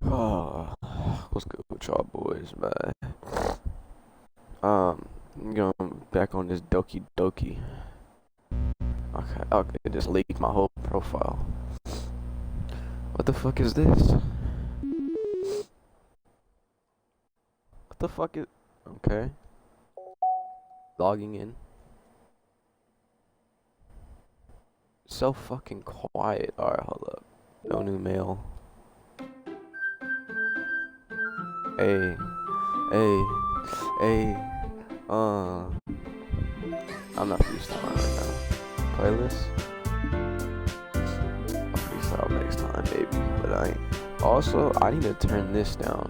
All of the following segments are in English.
Oh, what's good with y'all boys, man? Going back on this Doki. Okay, just leaked my whole profile. What the fuck is this? What the fuck is? Okay, logging in. So fucking quiet. All right, hold up. No new mail. Hey, hey, hey. I'm not freestyling right now. Playlist. I'll freestyle next time, maybe. But I ain't. Also, I need to turn this down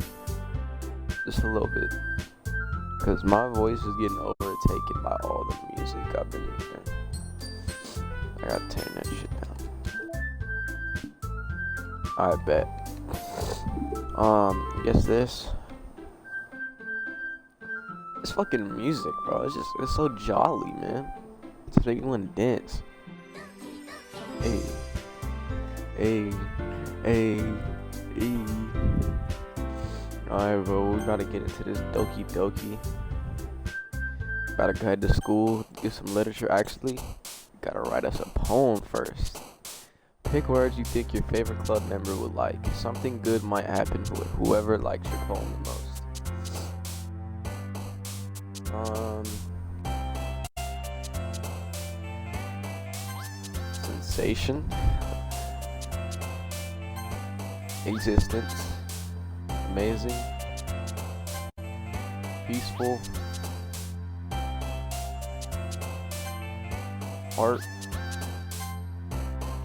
just a little bit, cause my voice is getting overtaken by all the music I've been hearing. I gotta turn that shit down. I bet. Guess this. It's fucking music, bro. It's so jolly, man. It's just making me want to dance. Hey, hey, hey, hey. Alright, bro. We gotta get into this Doki. Gotta go head to school, get some literature. Actually, gotta write us a poem first. Pick words you think your favorite club member would like. Something good might happen with whoever likes your poem the most. Sensation. Existence. Amazing. Peaceful. Heart.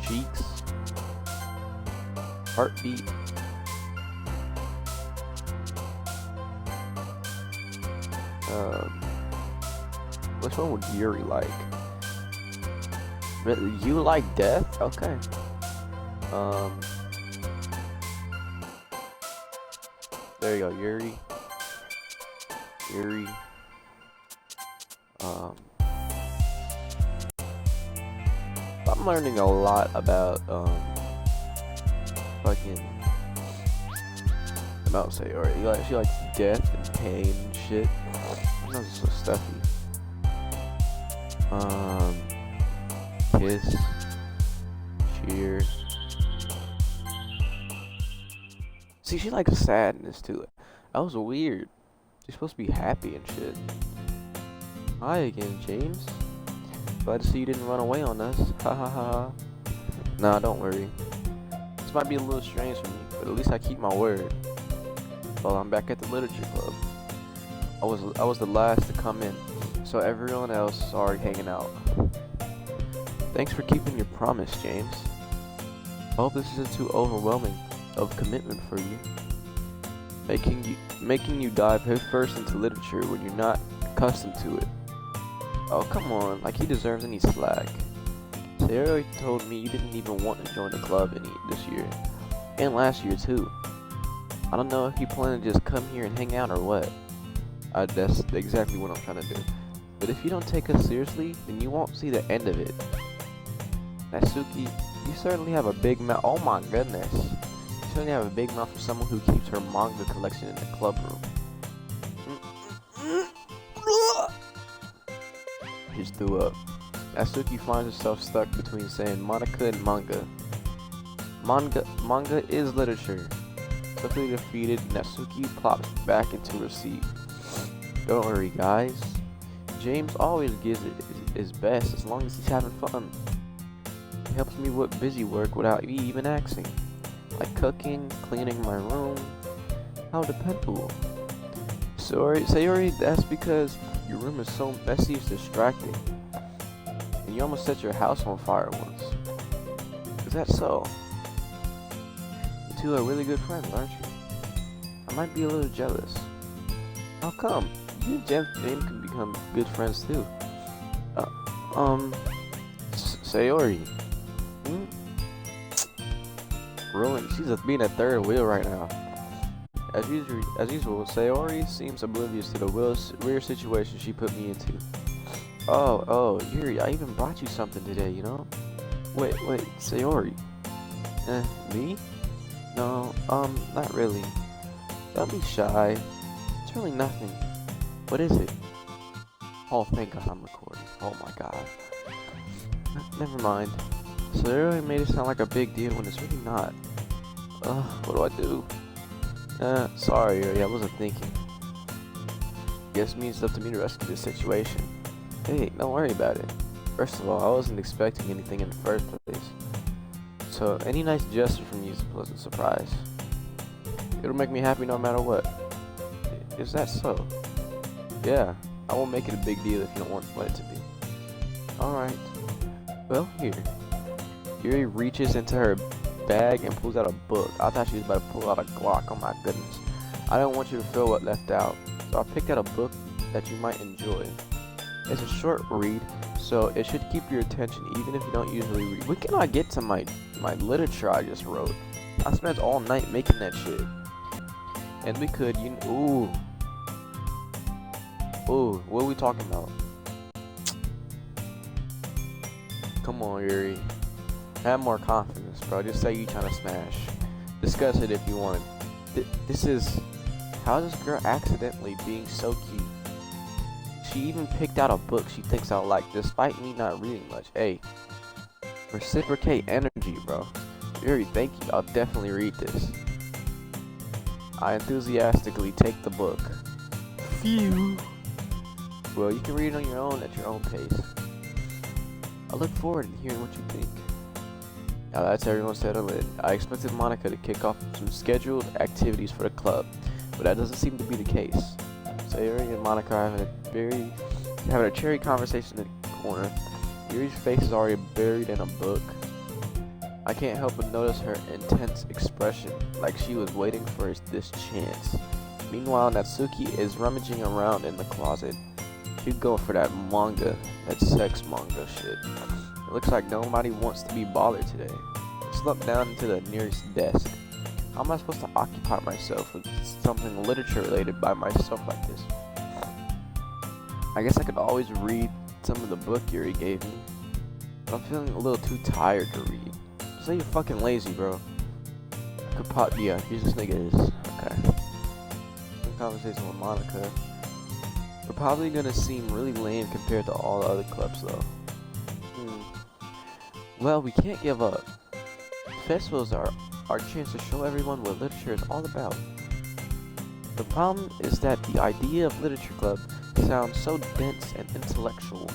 Cheeks. Heartbeat. Which one would Yuri like? Really, you like death? Okay. There you go, Yuri. Yuri. I'm learning a lot about fucking. I'm about to say, alright, she likes death and pain and shit. I know this is so stuffy. Kiss. Cheers. See, she likes sadness too. That was weird. She's supposed to be happy and shit. Hi again, James. Glad to see you didn't run away on us. Ha ha ha. Nah, don't worry. This might be a little strange for me, but at least I keep my word. Well, I'm back at the literature club. I was the last to come in, so everyone else is already hanging out. Thanks for keeping your promise, James. I hope this isn't too overwhelming of commitment for you. Making you dive headfirst into literature when you're not accustomed to it. Oh, come on, like he deserves any slack. Sarah told me you didn't even want to join the club this year, and last year too. I don't know if you plan to just come here and hang out or what. That's exactly what I'm trying to do. But if you don't take us seriously, then you won't see the end of it. Natsuki, you certainly have a big mouth. Oh my goodness. You certainly have a big mouth for someone who keeps her manga collection in the club room. He just threw up. Natsuki finds herself stuck between saying Monica and manga. Manga is literature. Swiftly defeated, Natsuki plops back into her seat. Don't worry, guys. James always gives it his best as long as he's having fun. He helps me with busy work without me even asking. Like cooking, cleaning my room. How dependable. Sayori, that's because your room is so messy it's distracting. And you almost set your house on fire once. Is that so? You two are really good friends, aren't you? I might be a little jealous. How come? You and James can become good friends too. Sayori. Ruined. She's being a third wheel right now. As usual, Sayori seems oblivious to the weird situation she put me into. Oh, Yuri, I even brought you something today, you know? Wait, Sayori. Me? No, not really. Don't be shy. It's really nothing. What is it? Oh, thank God I'm recording. Oh my God. Never mind. So they really made it sound like a big deal when it's really not. What do I do? Sorry, Yuri, I wasn't thinking. Guess it means it's up to me to rescue this situation. Hey, don't worry about it. First of all, I wasn't expecting anything in the first place. So, any nice gesture from you is a pleasant surprise. It'll make me happy no matter what. Is that so? Yeah, I won't make it a big deal if you don't want it to be. Alright. Well, here. Yuri reaches into her bag and pulls out a book. I thought she was about to pull out a Glock. Oh my goodness. I don't want you to feel what left out. So I picked out a book that you might enjoy. It's a short read, so it should keep your attention even if you don't usually read. When can I get to my literature I just wrote? I spent all night making that shit. And we could, ooh, what are we talking about? Come on, Yuri. Have more confidence, bro. Just say you trying to smash. Discuss it if you want. This is... How is this girl accidentally being so cute? She even picked out a book she thinks I'll like, despite me not reading much. Hey, reciprocate energy, bro. Yuri, thank you. I'll definitely read this. I enthusiastically take the book. Phew. Well, you can read it on your own at your own pace. I look forward to hearing what you think. Now that's everyone settled in. I expected Monica to kick off some scheduled activities for the club, but that doesn't seem to be the case. So Yuri and Monica are having a cherry conversation in the corner. Yuri's face is already buried in a book. I can't help but notice her intense expression, like she was waiting for this chance. Meanwhile, Natsuki is rummaging around in the closet. She's going for that manga, that sex manga shit. It looks like nobody wants to be bothered today. I slumped down into the nearest desk. How am I supposed to occupy myself with something literature related by myself like this? I guess I could always read some of the book Yuri gave me, but I'm feeling a little too tired to read. Say you're fucking lazy, bro. I could yeah, here's this nigga is. Okay. Some conversation with Monica. We're probably gonna seem really lame compared to all the other clubs though. Well, we can't give up. Festivals are our chance to show everyone what literature is all about. The problem is that the idea of literature club sounds so dense and intellectual.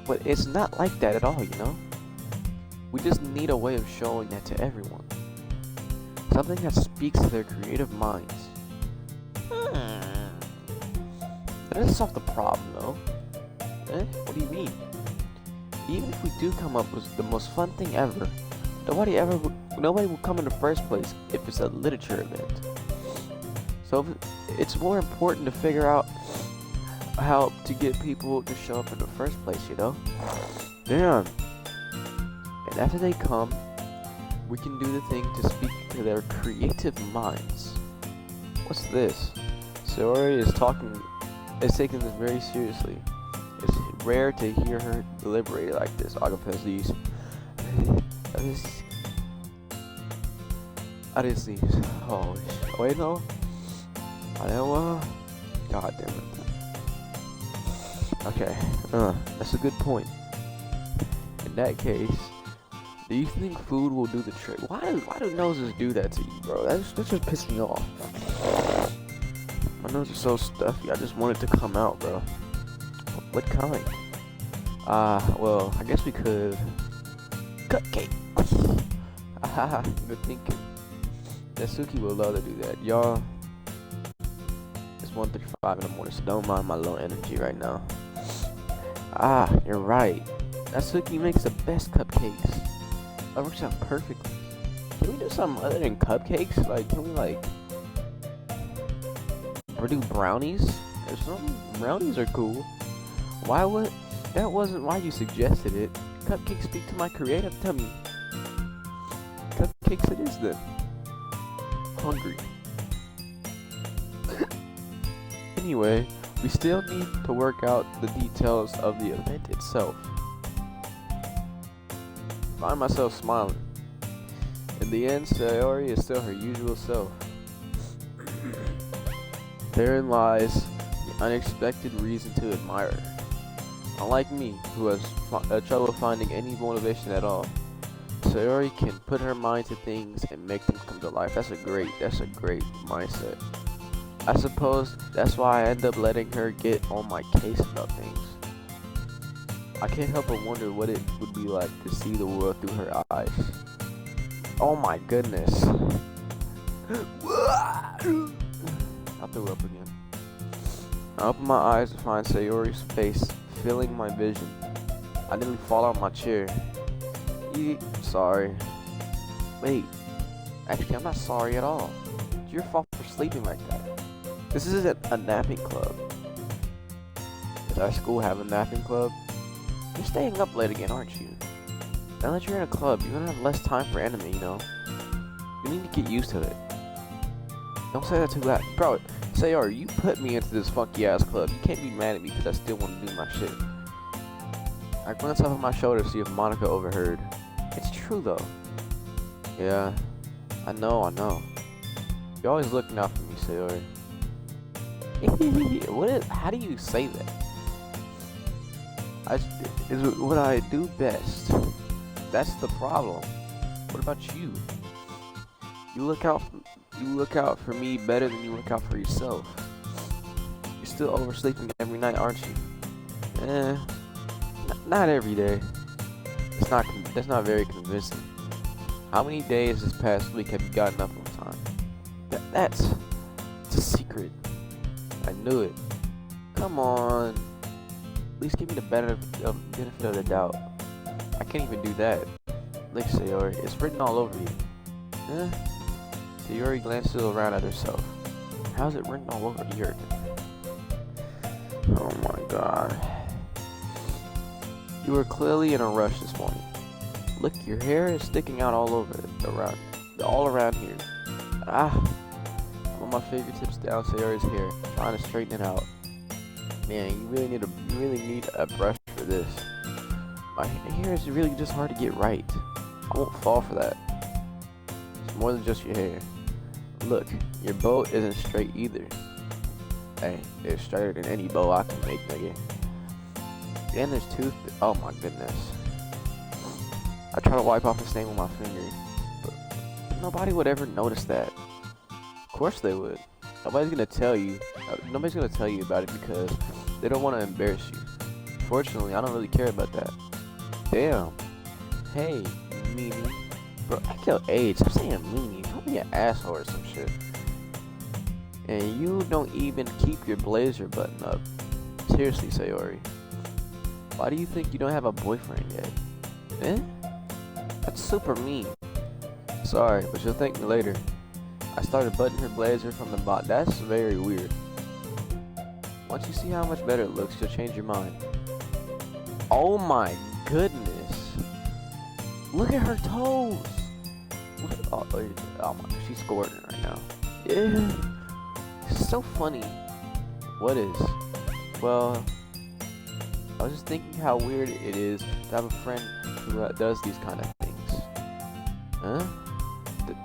But it's not like that at all, you know? We just need a way of showing that to everyone. Something that speaks to their creative minds. That doesn't solve the problem, though. What do you mean? Even if we do come up with the most fun thing ever, nobody will come in the first place if it's a literature event. So it's more important to figure out how to get people to show up in the first place, you know? Damn. And after they come, we can do the thing to speak to their creative minds. What's this? Sayori is taking this very seriously. It's rare to hear her deliberate like this. Agapes oh wait, no. God damn it. Okay, that's a good point. In that case, do you think food will do the trick? Why do noses do that to you, bro? That just pissed me off. My nose is so stuffy, I just want it to come out, bro. What kind? Well, I guess we could... Cupcake! Haha, good thinking. Natsuki will love to do that. Y'all, it's 1:35 in the morning, so don't mind my low energy right now. You're right. Natsuki makes the best cupcakes. That works out perfectly. Can we do something other than cupcakes? Like, can we, or do brownies or something? Brownies are cool. That wasn't why you suggested it. Cupcakes speak to my creative tummy. Cupcakes it is then. Hungry. Anyway, we still need to work out the details of the event itself. Find myself smiling. In the end, Sayori is still her usual self. Therein lies the unexpected reason to admire her. Unlike me, who has trouble finding any motivation at all, Sayori can put her mind to things and make them come to life. That's a great mindset. I suppose that's why I end up letting her get on my case about things. I can't help but wonder what it would be like to see the world through her eyes. Oh my goodness. I threw up again. I opened my eyes to find Sayori's face filling my vision. I nearly fall out of my chair. Sorry. Wait. Actually, I'm not sorry at all. It's your fault for sleeping like that. This isn't a napping club. Does our school have a napping club? You're staying up late again, aren't you? Now that you're in a club, you're gonna have less time for anime, you know? You need to get used to it. Don't say that too loud. Bro, Sayori, you put me into this funky ass club. You can't be mad at me because I still want to do my shit. I glanced over my shoulder to see if Monica overheard. It's true though. Yeah, I know. You're always looking out for me, Sayori. How do you say that? Is what I do best. That's the problem. What about you? You look out for me better than you look out for yourself. You're still oversleeping every night, aren't you? Not every day. That's not very convincing. How many days this past week have you gotten up on time? That's a secret. I knew it. Come on. At least give me the benefit of the doubt. I can't even do that. Look, Sayori, it's written all over you. Sayori glances around at herself. How's it written all over you? Oh my god. You were clearly in a rush this morning. Look, your hair is sticking out all around here. I'm on my fingertips down Sayori's hair, trying to straighten it out. Man, you really need a brush for this. My hair is really just hard to get right. I won't fall for that. It's more than just your hair. Look, your bow isn't straight either. Hey, it's straighter than any bow I can make, nigga. And there's oh my goodness. I try to wipe off the stain with my finger, but nobody would ever notice that. Of course they would. Nobody's gonna tell you about it because they don't want to embarrass you. Fortunately, I don't really care about that. Damn. Hey, meanie. Bro, act your age. I'm saying meanie. Don't be an asshole or some shit. And you don't even keep your blazer button up. Seriously, Sayori. Why do you think you don't have a boyfriend yet? That's super mean. Sorry, but you'll thank me later. I started buttoning her blazer from the bottom. That's very weird. Once you see how much better it looks, you'll change your mind. Oh my goodness. Look at her toes. Oh my, she's squirting right now. Yeah. It's so funny. What is? Well, I was just thinking how weird it is to have a friend who does these kind of things. Huh?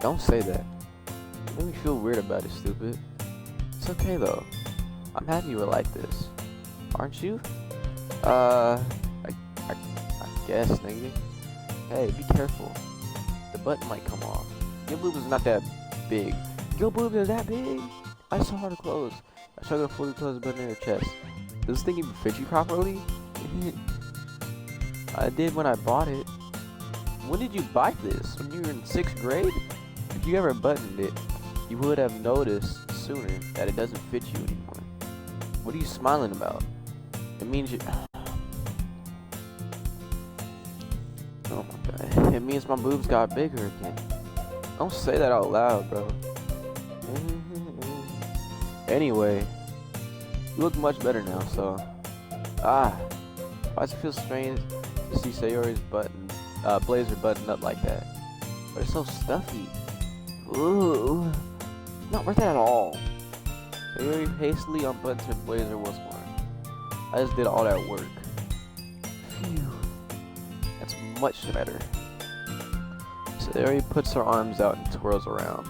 Don't say that. You make me feel weird about it, stupid. It's okay though. I'm happy we're like this. Aren't you? I guess, nigga. Hey, be careful. The button might come off. Your boob is not that big. Your boob is that big? I saw her close. I showed her fully closed button in her chest. Does this thing even fit you properly? I did when I bought it. When did you buy this? When you were in 6th grade? If you ever buttoned it, you would have noticed sooner that it doesn't fit you anymore. What are you smiling about? It means you... Oh my god. It means my boobs got bigger again. Don't say that out loud, bro. Anyway, you look much better now, so... Why does it feel strange to see Sayori's blazer buttoned up like that? But it's so stuffy. Ooh. Not worth it at all. Sayori hastily unbuttoned her blazer once more. I just did all that work. Phew. That's much better. Sayori puts her arms out and twirls around.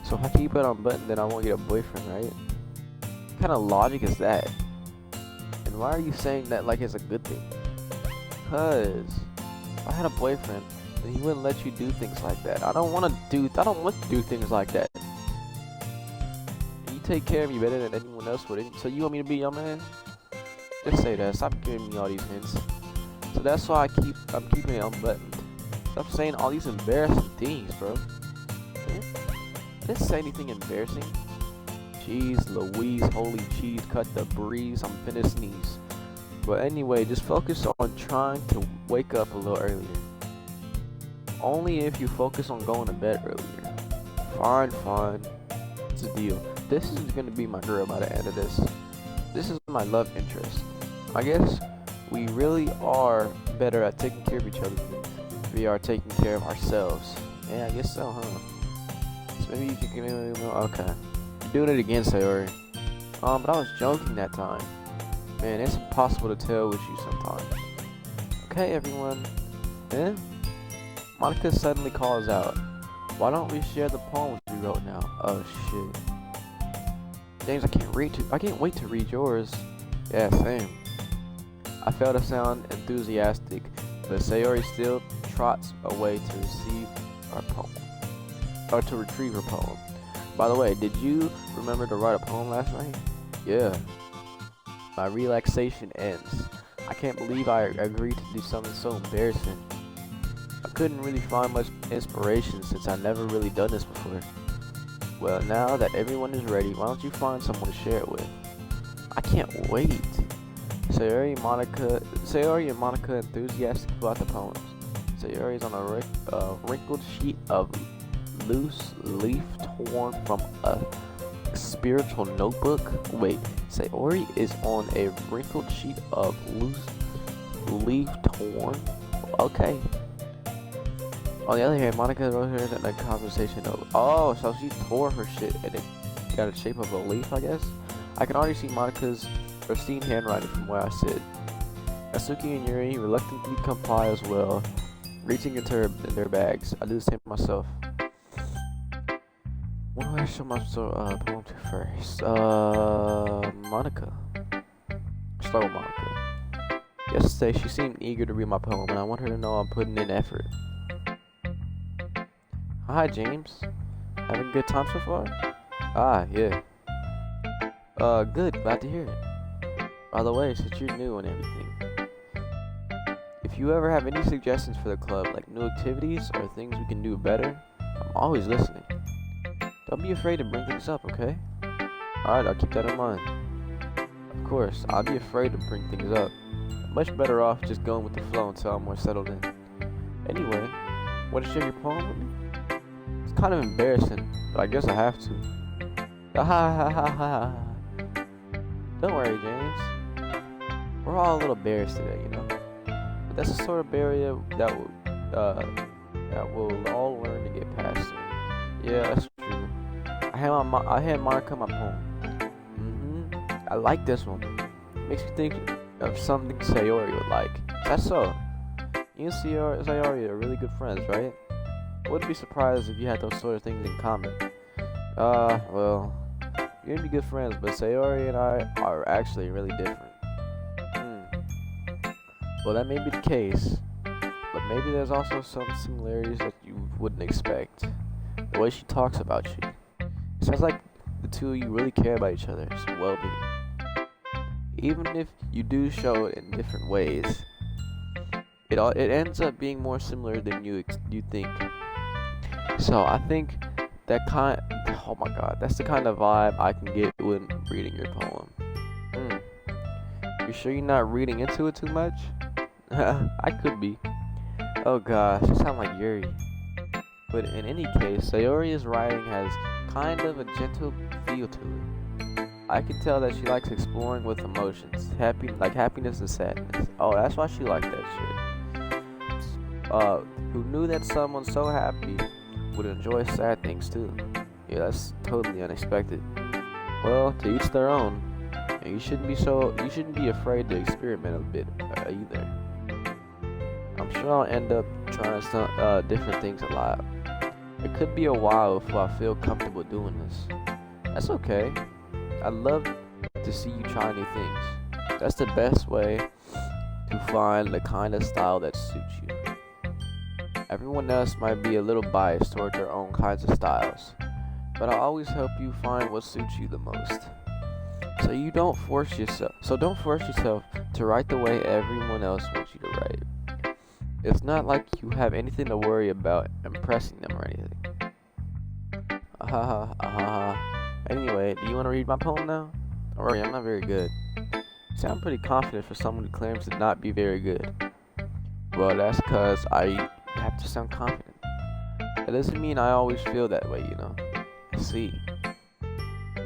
So if I keep it unbuttoned, then I won't get a boyfriend, right? What kind of logic is that? And why are you saying that like it's a good thing? Because if I had a boyfriend, then he wouldn't let you do things like that. I don't want to do things like that. You take care of me better than anyone else would. So you want me to be your man? Just say that. Stop giving me all these hints. So that's why I'm keeping it unbuttoned. Stop saying all these embarrassing things, bro. Man, I didn't say anything embarrassing. Jeez Louise, holy cheese, cut the breeze, I'm finna sneeze. But anyway, just focus on trying to wake up a little earlier. Only if you focus on going to bed earlier. Fine. It's a deal. This is gonna be my girl by the end of this. This is my love interest. I guess we really are better at taking care of each other than we are taking care of ourselves. Yeah, I guess so, huh? So maybe you can give me okay. You're doing it again, Sayori. But I was joking that time. Man, it's impossible to tell with you sometimes. Okay, everyone. Eh? Monica suddenly calls out, "Why don't we share the poems we wrote now?" Oh shit. James, I can't wait to read yours. Yeah, same. I fail to sound enthusiastic, but Sayori still trots away to receive our poem. Or to retrieve her poem. By the way, did you remember to write a poem last night? Yeah. My relaxation ends. I can't believe I agreed to do something so embarrassing. I couldn't really find much inspiration since I've never really done this before. Well, now that everyone is ready, why don't you find someone to share it with? I can't wait. Sayori and Monica enthusiastic about the poems. Sayori is on a wrinkled sheet of loose leaf torn from a spiritual notebook. Wait, Sayori is on a wrinkled sheet of loose leaf torn. Okay. On the other hand, Monica wrote her in a conversation note. Oh, so she tore her shit and it got a shape of a leaf, I guess. I can already see Monica's pristine handwriting from where I sit. Natsuki and Yuri reluctantly comply as well, reaching into their bags. I do the same myself. What do I show my poem to first? Monica. Start with Monica. Yesterday, she seemed eager to read my poem, and I want her to know I'm putting in effort. Hi, James. Having a good time so far? Ah, yeah. Good. Glad to hear it. By the way, since you're new and everything, if you ever have any suggestions for the club, like new activities or things we can do better, I'm always listening. Don't be afraid to bring things up, okay? Alright, I'll keep that in mind. Of course, I'll be afraid to bring things up. I'm much better off just going with the flow until I'm more settled in. Anyway, want to share your poem with me? It's kind of embarrassing, but I guess I have to. Don't worry, James. We're all a little embarrassed today, you know? But that's the sort of barrier that we'll all learn to get past soon. Yeah, that's true. I had Monica my poem. I like this one. Makes me think of something Sayori would like. That's so. You and Sayori are really good friends, right? I wouldn't be surprised if you had those sort of things in common. Well, you're gonna be good friends, but Sayori and I are actually really different. Well, that may be the case, but maybe there's also some similarities that you wouldn't expect. The way she talks about you. It sounds like the two of you really care about each other's well-being. Even if you do show it in different ways, it ends up being more similar than you think. So I think oh my god, that's the kind of vibe I can get when reading your poem. You sure you're not reading into it too much? I could be. Oh gosh, you sound like Yuri. But in any case, Sayori's writing has kind of a gentle feel to it. I can tell that she likes exploring with emotions, like happiness and sadness. Oh, that's why she liked that shit. Who knew that someone so happy would enjoy sad things too? Yeah, that's totally unexpected. Well, to each their own. And you shouldn't be afraid to experiment a bit either. I'm sure I'll end up trying some different things a lot. It could be a while before I feel comfortable doing this. That's okay. I'd love to see you try new things. That's the best way to find the kind of style that suits you. Everyone else might be a little biased toward their own kinds of styles, but I'll always help you find what suits you the most. So don't force yourself to write the way everyone else wants you to write. It's not like you have anything to worry about impressing them or anything. Anyway, do you want to read my poem now? Alright, I'm not very good. You sound pretty confident for someone who claims to not be very good. Well, that's because I have to sound confident. That doesn't mean I always feel that way, you know. I see.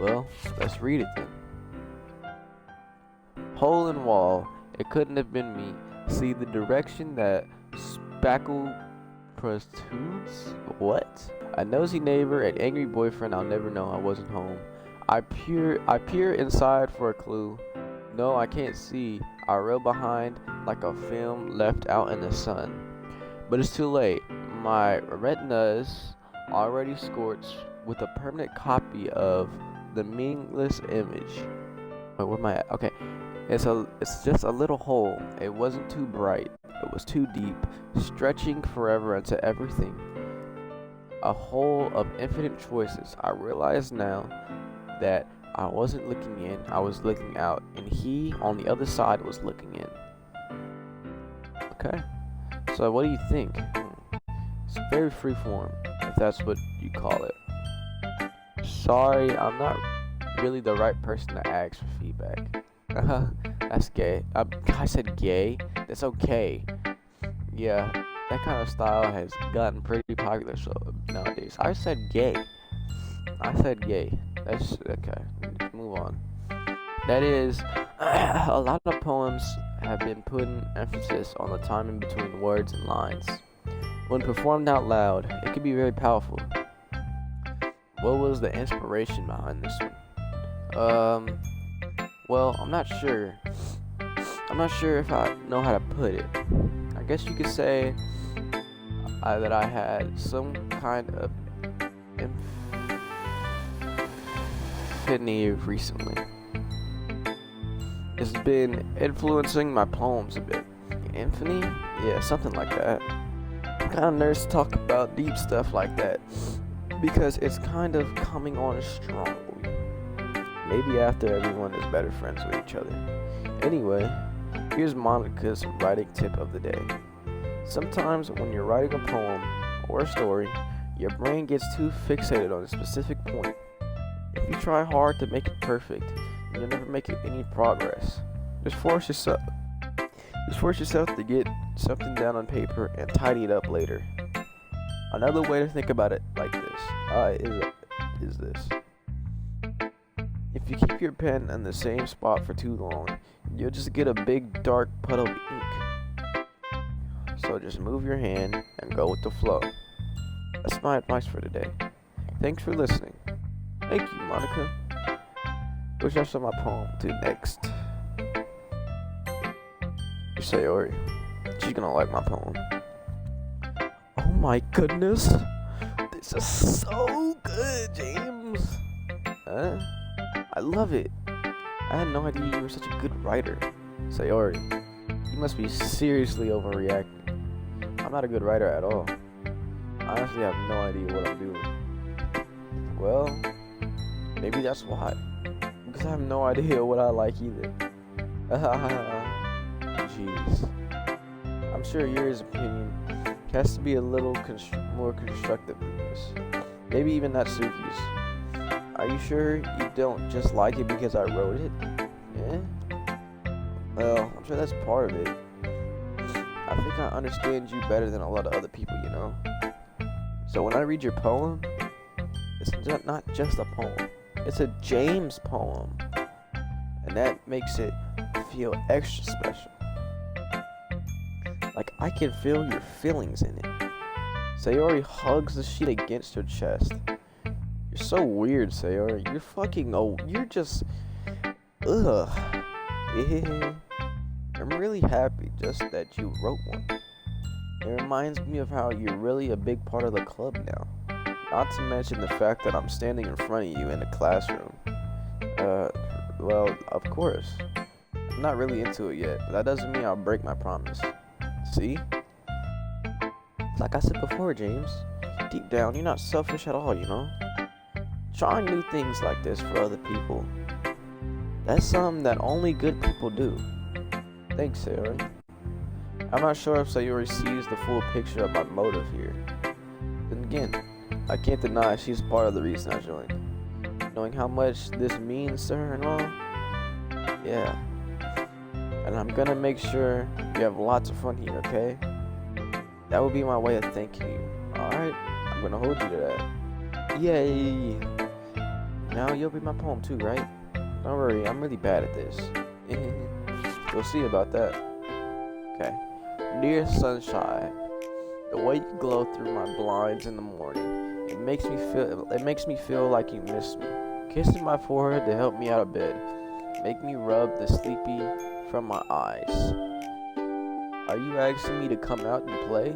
Well, let's read it then. Hole in wall, it couldn't have been me. See the direction that spackle protrudes? What? A nosy neighbor, an angry boyfriend, I'll never know I wasn't home. I peer inside for a clue. No, I can't see. I rail behind like a film left out in the sun. But it's too late. My retina's already scorched with a permanent copy of the meaningless image. Wait, where am I at? Okay. It's just a little hole. It wasn't too bright. It was too deep, stretching forever into everything. A hole of infinite choices. I realize now that I wasn't looking in, I was looking out, and he on the other side was looking in. Okay. So what do you think? It's very freeform, if that's what you call it. Sorry, I'm not really the right person to ask for feedback. That's gay. I said gay. That's okay. Yeah, that kind of style has gotten pretty popular nowadays. I said gay. That's okay. Let's move on. That is, a lot of poems have been putting emphasis on the timing between words and lines. When performed out loud, it can be very powerful. What was the inspiration behind this one? Well, I'm not sure. I'm not sure if I know how to put it. I guess you could say that I had some kind of epiphany recently. It's been influencing my poems a bit. Epiphany? Yeah, something like that. I'm kind of nervous to talk about deep stuff like that because it's kind of coming on strongly. Maybe after everyone is better friends with each other. Anyway, here's Monica's writing tip of the day. Sometimes when you're writing a poem or a story, your brain gets too fixated on a specific point. If you try hard to make it perfect, you'll never make any progress. Just force yourself to get something down on paper and tidy it up later. Another way to think about it like this is this. If you keep your pen in the same spot for too long, you'll just get a big dark puddle of ink. So just move your hand and go with the flow. That's my advice for today. Thanks for listening. Thank you, Monica. Which I show my poem to next. Sayori. She's gonna like my poem. Oh my goodness. This is so good, James. I love it. I had no idea you were such a good writer. Sayori, you must be seriously overreacting. I'm not a good writer at all. I honestly have no idea what I'm doing. Well, maybe that's why. Because I have no idea what I like either. Jeez. I'm sure yours opinion has to be a little more constructive than this. Maybe even Natsuki's. Are you sure you don't just like it because I wrote it? Yeah? Well, I'm sure that's part of it. I think I understand you better than a lot of other people, you know? So when I read your poem, it's not just a poem. It's a James poem. And that makes it feel extra special. Like I can feel your feelings in it. Sayori hugs the sheet against her chest. You're so weird, Sayori. You're fucking old. You're just... Ugh. I'm really happy just that you wrote one. It reminds me of how you're really a big part of the club now. Not to mention the fact that I'm standing in front of you in the classroom. Well, of course. I'm not really into it yet, but that doesn't mean I'll break my promise. See? Like I said before, James, deep down, you're not selfish at all, you know? Trying new things like this for other people. That's something that only good people do. Thanks, Sarah. I'm not sure if Sayori sees the full picture of my motive here. Then again, I can't deny she's part of the reason I joined. Knowing how much this means to her and all, yeah. And I'm gonna make sure you have lots of fun here, okay? That will be my way of thanking you, alright? I'm gonna hold you to that. Yay! Now you'll read my poem too, right? Don't worry, I'm really bad at this. We'll see about that. Okay. Dear sunshine, the way you glow through my blinds in the morning, it makes me feel like you miss me. Kissing my forehead to help me out of bed. Make me rub the sleepy from my eyes. Are you asking me to come out and play?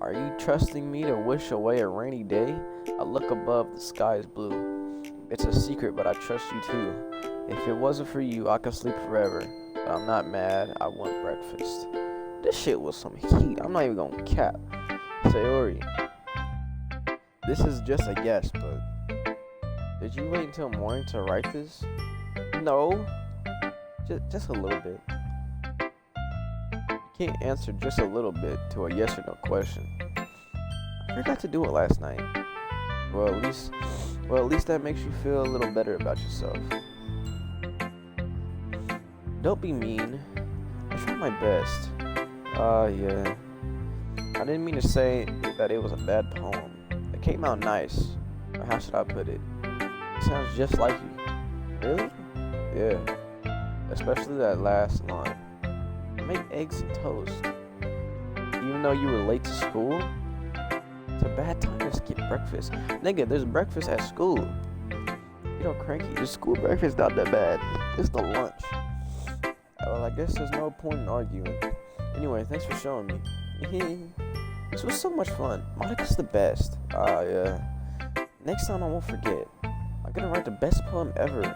Are you trusting me to wish away a rainy day? I look above, the sky is blue. It's a secret, but I trust you too. If it wasn't for you, I could sleep forever. But I'm not mad, I want breakfast. This shit was some heat, I'm not even gonna cap. Sayori, this is just a guess, but did you wait until morning to write this? No, just a little bit. You can't answer just a little bit to a yes or no question. I forgot to do it last night. Well, at least that makes you feel a little better about yourself. Don't be mean. I tried my best. Yeah. I didn't mean to say that it was a bad poem. It came out nice. Or how should I put it? It sounds just like you. Really? Yeah. Especially that last line. Make eggs and toast. Even though you were late to school? It's a bad time to skip breakfast. Nigga, there's breakfast at school. You know, cranky. The school breakfast not that bad. It's the lunch. Well, I guess there's no point in arguing. Anyway, thanks for showing me. This was so much fun. Monica's the best. Yeah. Next time I won't forget. I'm gonna write the best poem ever.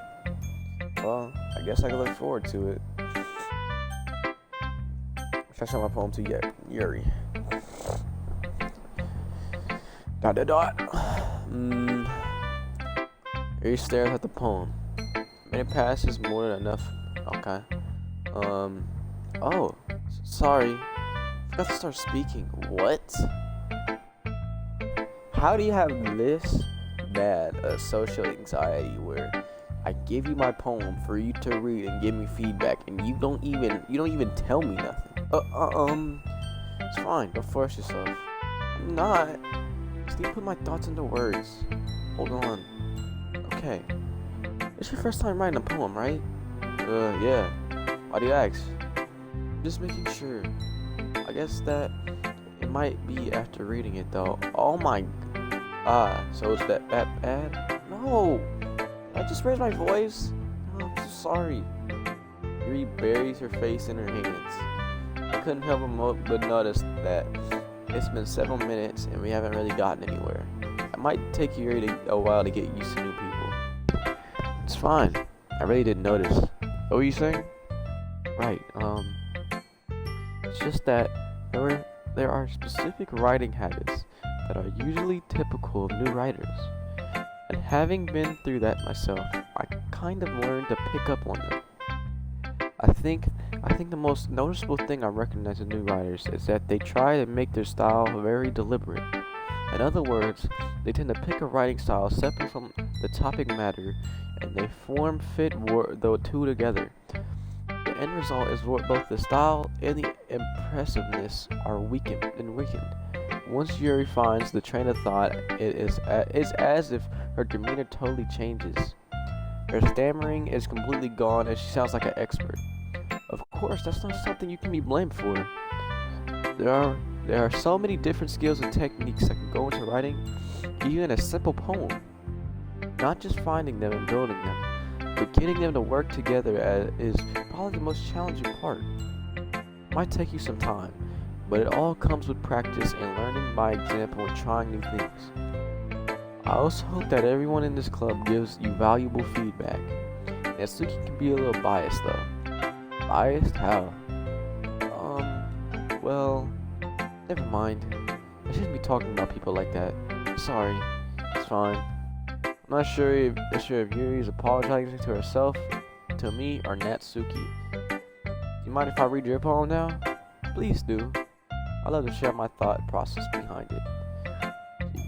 Well, I guess I can look forward to it. Should I show my poem to Yuri? Yuri stares at the poem. A minute passes, more than enough. Okay. Oh, sorry. Forgot to start speaking. What? How do you have this bad a social anxiety where I give you my poem for you to read and give me feedback, and you don't even tell me nothing? It's fine. Don't force yourself. I'm not. Just need to put my thoughts into words. Hold on. Okay. It's your first time writing a poem, right? Yeah. Why do you ask? Just making sure. I guess that it might be after reading it though. Oh my. So is that bad? No. I just raised my voice. Oh, I'm so sorry. Yuri buries her face in her hands. I couldn't help but notice that it's been several minutes and we haven't really gotten anywhere. It might take Yuri a while to get used to new people. It's fine. I really didn't notice. What were you saying? Right, it's just that there are specific writing habits that are usually typical of new writers. And having been through that myself, I kind of learned to pick up on them. I think the most noticeable thing I recognize in new writers is that they try to make their style very deliberate. In other words, they tend to pick a writing style separate from the topic matter, and they fit the two together. The end result is where both the style and the impressiveness are weakened. Once Yuri finds the train of thought, it's as if her demeanor totally changes. Her stammering is completely gone and she sounds like an expert. Of course, that's not something you can be blamed for. There are so many different skills and techniques that can go into writing even a simple poem. Not just finding them and building them, but getting them to work together is probably the most challenging part. It might take you some time, but it all comes with practice and learning by example and trying new things. I also hope that everyone in this club gives you valuable feedback. Natsuki can be a little biased though. Biased? How? Well, never mind. I shouldn't be talking about people like that. Sorry. It's fine. I'm not sure if Yuri's apologizing to herself, to me, or Natsuki. Do you mind if I read your poem now? Please do. I love to share my thought process behind it.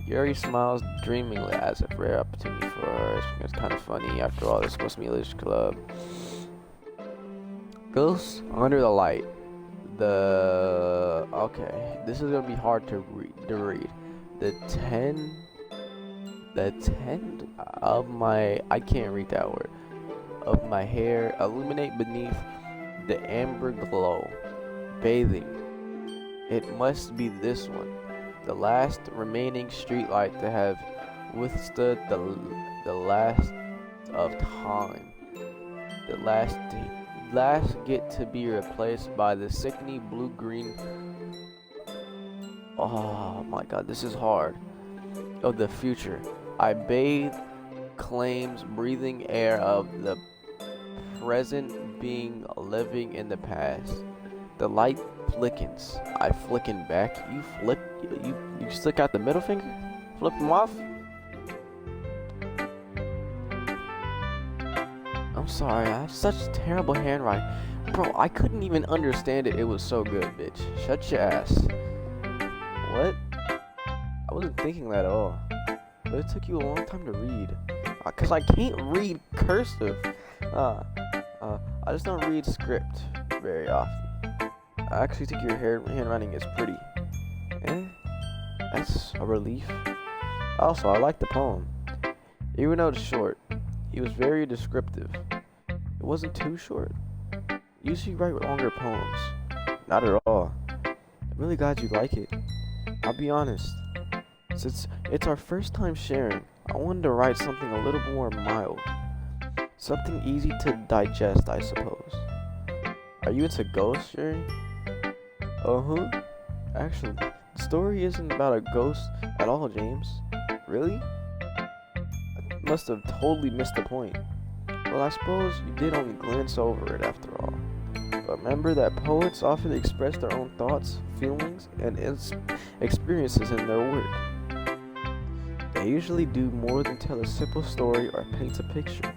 Yuri smiles dreamingly as if rare opportunity for her. It's kind of funny. After all, this must be a English club. Ghosts under the light. Okay, this is gonna be hard to read. The 10 of my, I can't read that word, of my hair illuminate beneath the amber glow, bathing. It must be this one, the last remaining streetlight to have withstood the last of time, the last get to be replaced by the sickening blue-green. Oh my god, this is hard. Of the future. I bathe, claims, breathing air of the present being living in the past. The light flickens. I flicken back. You stick out the middle finger? Flip them off? I'm sorry, I have such terrible handwriting. Bro, I couldn't even understand it. It was so good, bitch. Shut your ass. What? I wasn't thinking that at all. But it took you a long time to read. Cause I can't read cursive. I just don't read script very often. I actually think your handwriting is pretty. That's a relief. Also, I like the poem. Even though it's short, it was very descriptive. It wasn't too short. Usually write longer poems. Not at all. I'm really glad you like it. I'll be honest. Since it's our first time sharing, I wanted to write something a little more mild. Something easy to digest, I suppose. Are you into ghosts, Yuri? Uh-huh. Actually, the story isn't about a ghost at all, James. Really? I must have totally missed the point. Well, I suppose you did only glance over it after all. But remember that poets often express their own thoughts, feelings, and experiences in their work. They usually do more than tell a simple story or paint a picture.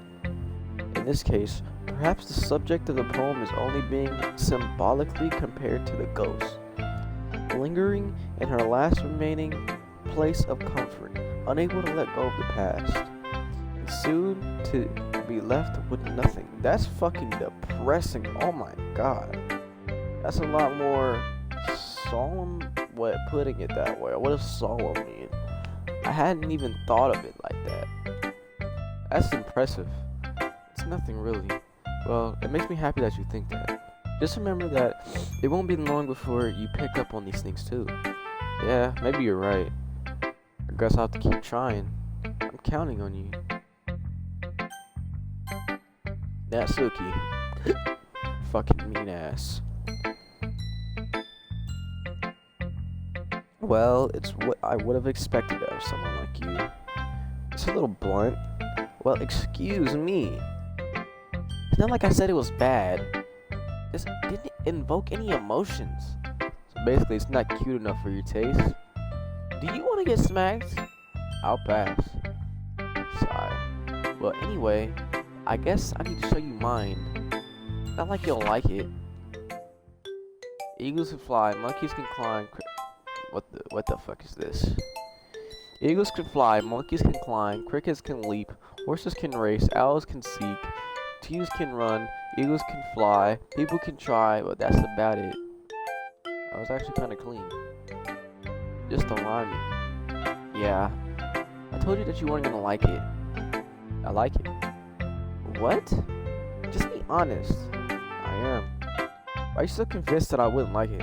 In this case, perhaps the subject of the poem is only being symbolically compared to the ghost, lingering in her last remaining place of comfort, unable to let go of the past, and soon to be left with nothing. That's fucking depressing. Oh my god. That's a lot more solemn way of putting it that way. What does solemn mean? I hadn't even thought of it like that. That's impressive. It's nothing really. Well, it makes me happy that you think that. Just remember that it won't be long before you pick up on these things too. Yeah, maybe you're right. I guess I'll have to keep trying. I'm counting on you. Natsuki. Fucking mean ass. Well, it's what I would have expected of someone like you. It's a little blunt. Well, excuse me. It's not like I said it was bad. This didn't invoke any emotions. So basically, it's not cute enough for your taste. Do you want to get smacked? I'll pass. Sigh. Well, anyway, I guess I need to show you mine. Not like you'll like it. Eagles can fly, monkeys can climb. What the fuck is this? Eagles can fly, monkeys can climb, crickets can leap, horses can race, owls can seek, teams can run, eagles can fly, people can try, but that's about it. I was actually kind of clean. Just don't rhyme me. Yeah. I told you that you weren't gonna like it. I like it. What? Just be honest. I am. Why are you so convinced that I wouldn't like it?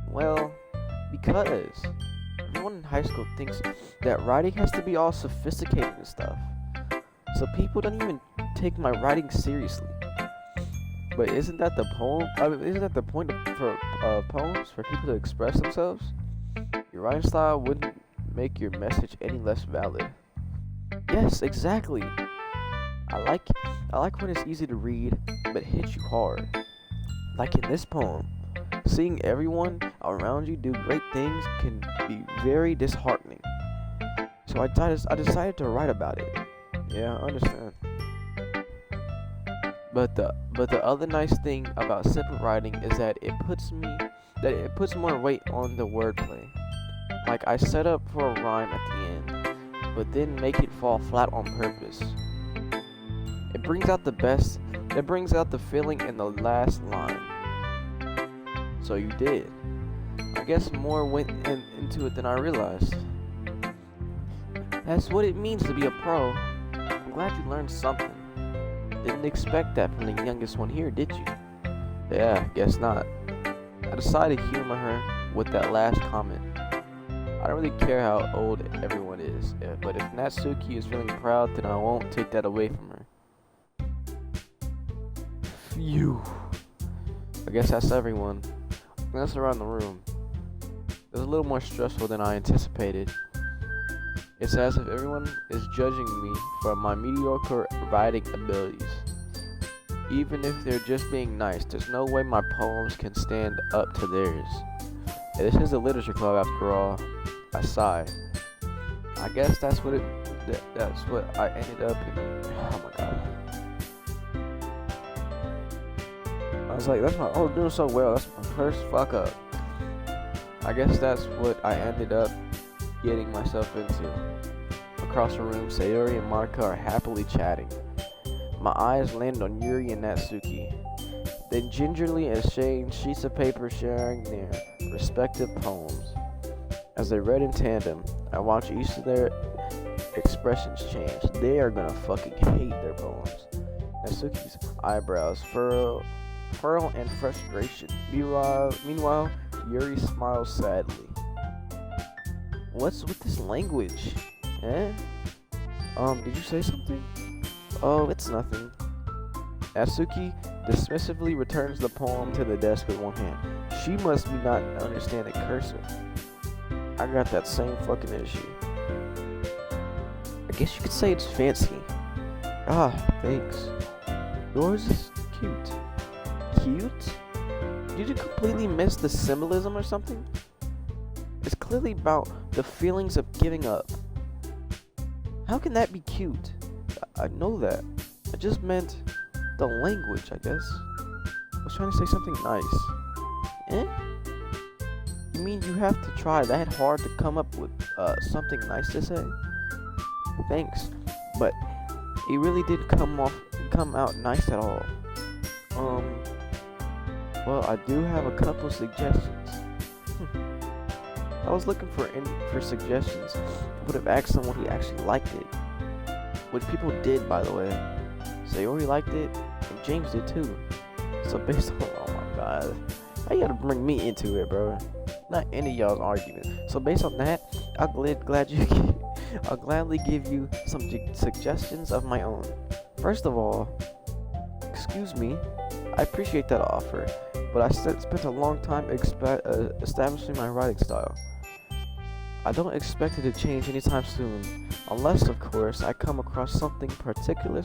Well, because everyone in high school thinks that writing has to be all sophisticated and stuff. So people don't even take my writing seriously. But isn't that the poem? I mean, isn't that the point for a poems for people to express themselves, your writing style wouldn't make your message any less valid. Yes, exactly. I like when it's easy to read, but hits you hard. Like in this poem, seeing everyone around you do great things can be very disheartening. So I decided to write about it. Yeah, I understand. But the other nice thing about simple writing is that it puts more weight on the wordplay. Like I set up for a rhyme at the end, but then make it fall flat on purpose. It brings out the feeling in the last line. So you did. I guess more went into it than I realized. That's what it means to be a pro. I'm glad you learned something. Didn't expect that from the youngest one here, did you? Yeah, guess not. I decided to humor her with that last comment. I don't really care how old everyone is, but if Natsuki is feeling proud, then I won't take that away from her. Phew. I guess that's everyone. That's around the room. It was a little more stressful than I anticipated. It's as if everyone is judging me for my mediocre writing abilities. Even if they're just being nice, there's no way my poems can stand up to theirs. This is a literature club after all. I sigh. I guess that's what I ended up in. Oh my god. I was like, doing so well. That's my first fuck up. I guess that's what I ended up getting myself into. Across the room, Sayori and Marika are happily chatting. My eyes land on Yuri and Natsuki. They gingerly exchange sheets of paper sharing their respective poems. As they read in tandem, I watch each of their expressions change. They are gonna fucking hate their poems. Natsuki's eyebrows furrow in frustration. Meanwhile, Yuri smiles sadly. What's with this language? Eh? Did you say something? Oh, it's nothing. Natsuki dismissively returns the poem to the desk with one hand. She must be not understanding cursive. I got that same fucking issue. I guess you could say it's fancy. Ah, thanks. Yours is cute. Cute? Did you completely miss the symbolism or something? It's clearly about the feelings of giving up. How can that be cute? I know that. I just meant the language, I guess. I was trying to say something nice. Eh? You mean you have to try that hard to come up with something nice to say? Thanks, but it really didn't come out nice at all. Well, I do have a couple suggestions. I was looking for suggestions. I would have asked someone who actually liked it. Which people did, by the way. Sayori liked it, and James did too. So based on, oh my god, how you gotta bring me into it, bro? Not any of y'all's argument. So based on that, I'll gladly give you some suggestions of my own. First of all, excuse me, I appreciate that offer, but I spent a long time establishing my writing style. I don't expect it to change anytime soon, unless, of course, I come across something particularly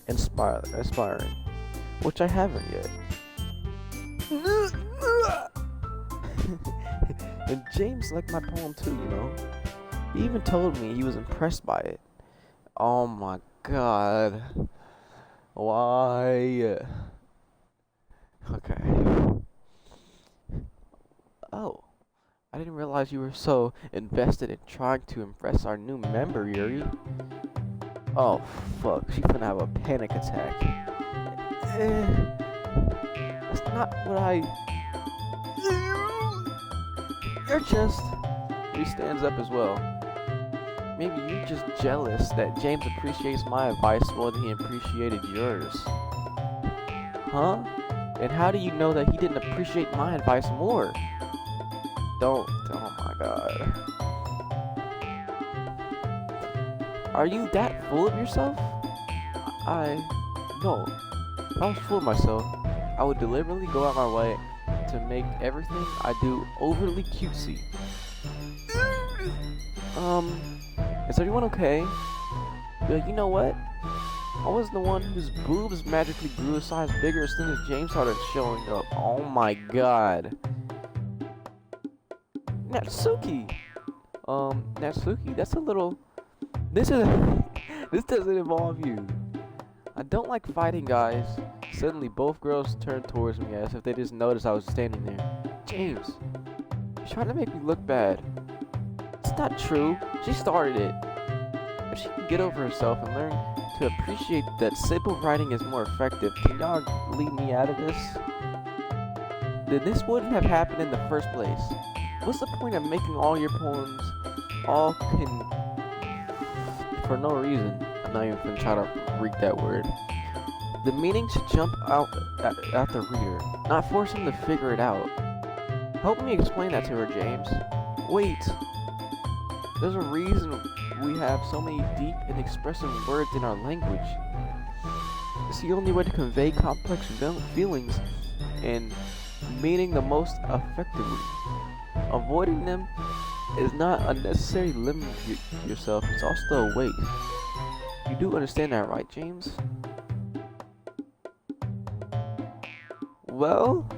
inspiring, which I haven't yet. And James liked my poem too, you know. He even told me he was impressed by it. Oh my god. Why? Okay. Oh. I didn't realize you were so invested in trying to impress our new member, Yuri. Oh, fuck. She's gonna have a panic attack. That's not what I... You're just... He stands up as well. Maybe you're just jealous that James appreciates my advice more than he appreciated yours. Huh? And how do you know that he didn't appreciate my advice more? Oh my god. Are you that full of yourself? No. If I was full of myself, I would deliberately go out my way to make everything I do overly cutesy. Is everyone okay? Be like, you know what? I was the one whose boobs magically grew a size bigger as soon as James started showing up. Oh my god. Natsuki! Natsuki, that's a little... This doesn't involve you. I don't like fighting, guys. Suddenly, both girls turned towards me as if they just noticed I was standing there. James, you're trying to make me look bad. It's not true. She started it. If she can get over herself and learn to appreciate that simple writing is more effective, can y'all leave me out of this? Then this wouldn't have happened in the first place. What's the point of making all your poems for no reason? I'm not even gonna try to read that word. The meaning should jump out at the reader, not force him to figure it out. Help me explain that to her, James. Wait. There's a reason we have so many deep and expressive words in our language. It's the only way to convey complex feelings and meaning the most effectively. Avoiding them is not unnecessary limiting yourself, it's also a waste. You do understand that, right, James? Well,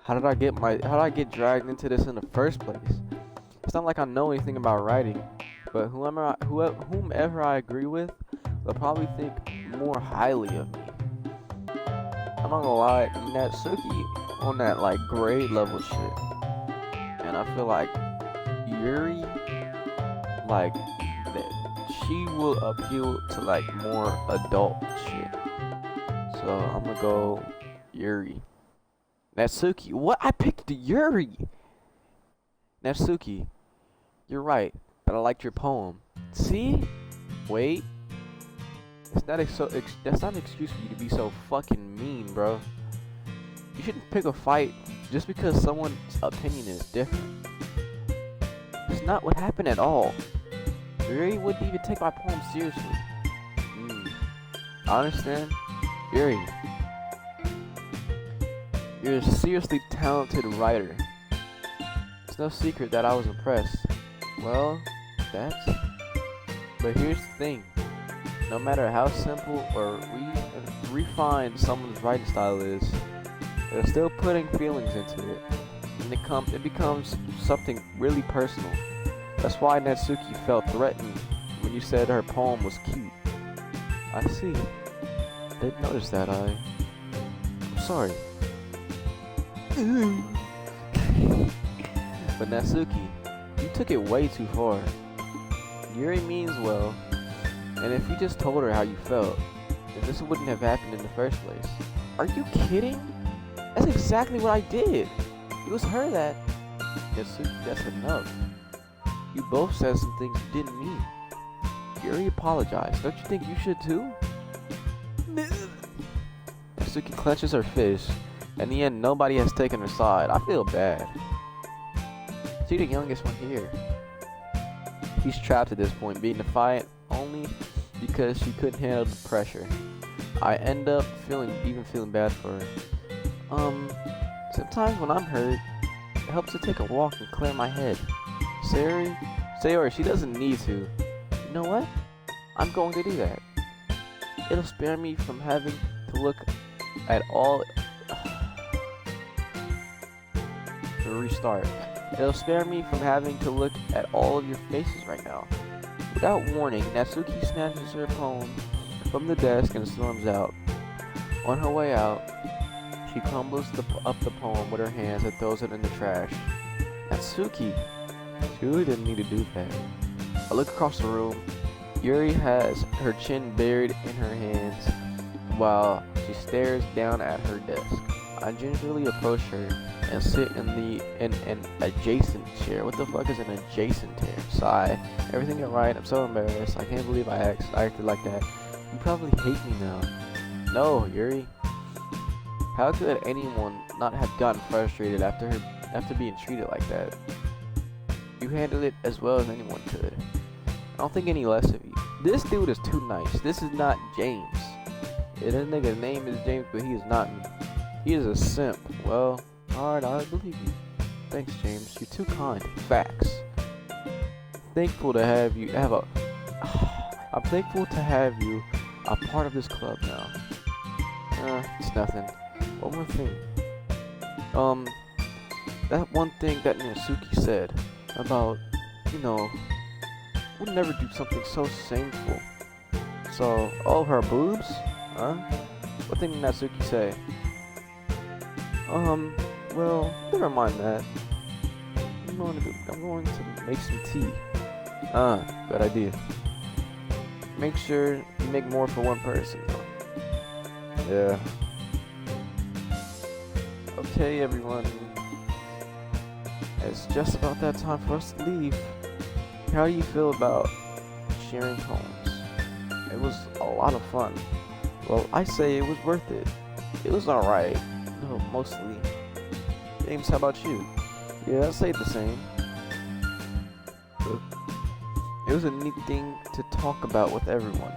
how did I get dragged into this in the first place? It's not like I know anything about writing, but whomever I agree with, they'll probably think more highly of me. I'm not gonna lie, Natsuki on that like grade level shit, and I feel like Yuri, like that she will appeal to like more adult shit. So I'm gonna go Yuri. Natsuki, what? I picked Yuri. Natsuki, you're right, but I liked your poem. See? Wait. That's not an excuse for you to be so fucking mean, bro. You shouldn't pick a fight just because someone's opinion is different. It's not what happened at all. Yuri wouldn't even take my poem seriously. I understand. Yuri, you're a seriously talented writer. It's no secret that I was impressed. Well, but here's the thing. No matter how simple or refined someone's writing style is, they're still putting feelings into it, and it becomes something really personal. That's why Natsuki felt threatened when you said her poem was cute. I see. Didn't notice that. I'm sorry. But Natsuki, you took it way too far. Yuri means well, and if you just told her how you felt, then this wouldn't have happened in the first place. Are you kidding? That's exactly what I did. It was her that... Natsuki, that's enough. You both said some things you didn't mean. Yuri apologized. Don't you think you should too? Natsuki clenches her fist. In the end, nobody has taken her side. I feel bad. She's the youngest one here. He's trapped at this point, being defiant only because she couldn't handle the pressure. I end up feeling bad for her. Sometimes when I'm hurt, it helps to take a walk and clear my head. Sayori, she doesn't need to. You know what? I'm going to do that. It'll spare me from having to look at all... to restart. It'll spare me from having to look at all of your faces right now. Without warning, Natsuki snatches her poem from the desk and storms out. On her way out, she crumbles up the poem with her hands and throws it in the trash. Natsuki! She really didn't need to do that. I look across the room. Yuri has her chin buried in her hands while she stares down at her desk. I gingerly approach her and sit in an adjacent chair. What the fuck is an adjacent chair? Sigh. Everything alright? I'm so embarrassed. I can't believe I acted like that. You probably hate me now. No, Yuri. How could anyone not have gotten frustrated after being treated like that? You handled it as well as anyone could. I don't think any less of you. This dude is too nice. This is not James. This nigga's name is James, but he is not me. He is a simp. Well, alright, I believe you. Thanks, James. You're too kind. Facts. Thankful to have you have a. I'm thankful to have you a part of this club now. It's nothing. One more thing. That one thing that Natsuki said about, would never do something so shameful. So, oh, her boobs? Huh? What thing did Natsuki say? Well, never mind that. I'm going to make some tea. Good idea. Make sure you make more for one person, though. Yeah. Okay, everyone. It's just about that time for us to leave. How do you feel about sharing poems? It was a lot of fun. Well, I say it was worth it. It was alright. No, mostly. James, how about you? Yeah, I'd say the same. It was a neat thing to talk about with everyone.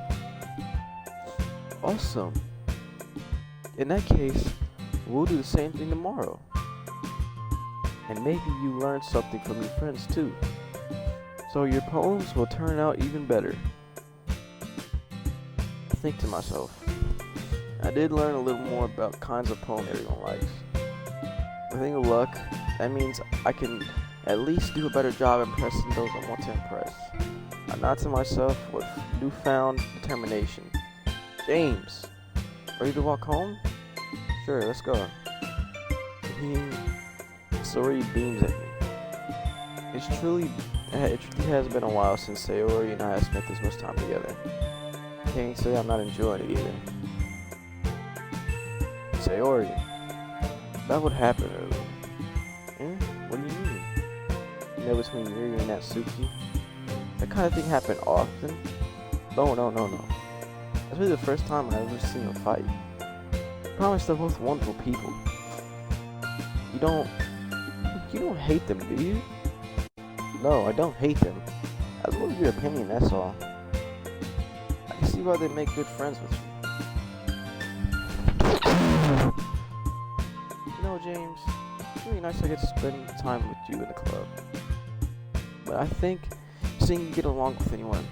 Awesome. In that case, we'll do the same thing tomorrow. And maybe you learn something from your friends too. So your poems will turn out even better. I think to myself, I did learn a little more about kinds of poem everyone likes. With any luck, that means I can at least do a better job impressing those I want to impress. I nod to myself with newfound determination. James, ready to walk home? Sure, let's go. Sayori beams at me. It truly has been a while since Sayori and I have spent this much time together. Can't say I'm not enjoying it either. Sayori, that would happen earlier. What do you mean? Between Yuri and Natsuki? That kind of thing happened often? No. That's really the first time I've ever seen them fight. I promise they're both wonderful people. You don't hate them, do you? No, I don't hate them. I love your opinion, that's all. I can see why they make good friends with you. James, it's really nice I get to spend time with you in the club. But I think seeing you get along with anyone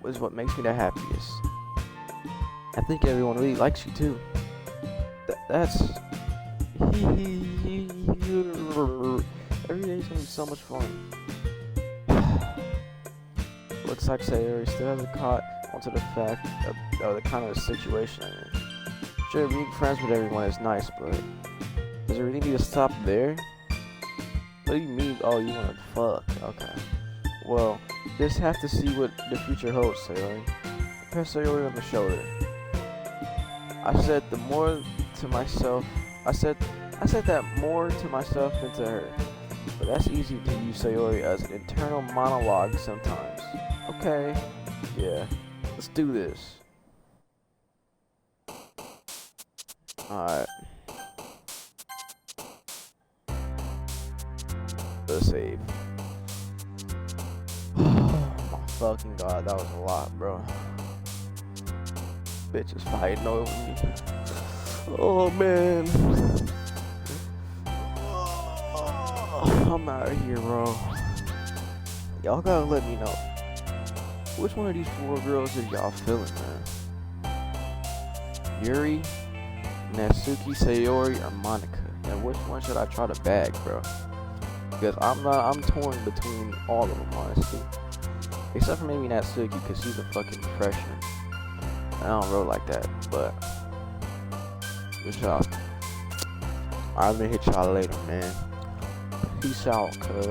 is what makes me the happiest. I think everyone really likes you too. That's... Every day's gonna be so much fun. Looks like Sayori still hasn't caught onto the fact of the kind of situation I'm in. Sure, being friends with everyone is nice, but does it really need to stop there? What do you mean? Oh, you wanna fuck? Okay. Well, just have to see what the future holds, Sayori. Press Sayori on the shoulder. I said that more to myself than to her. But that's easy to use Sayori as an internal monologue sometimes. Okay. Yeah. Let's do this. Alright. The save. Oh my fucking god, that was a lot, bro. Bitch is fighting over me. Oh man. I'm out of here, bro. Y'all gotta let me know. Which one of these 4 girls is y'all feeling, man? Yuri, Natsuki, Sayori, or Monica? And which one should I try to bag, bro? Because I'm torn between all of them, honestly. Except for maybe Natsuki, because she's a fucking freshman. I don't roll like that, but good job. I'm gonna hit y'all later, man. Peace out, cuz.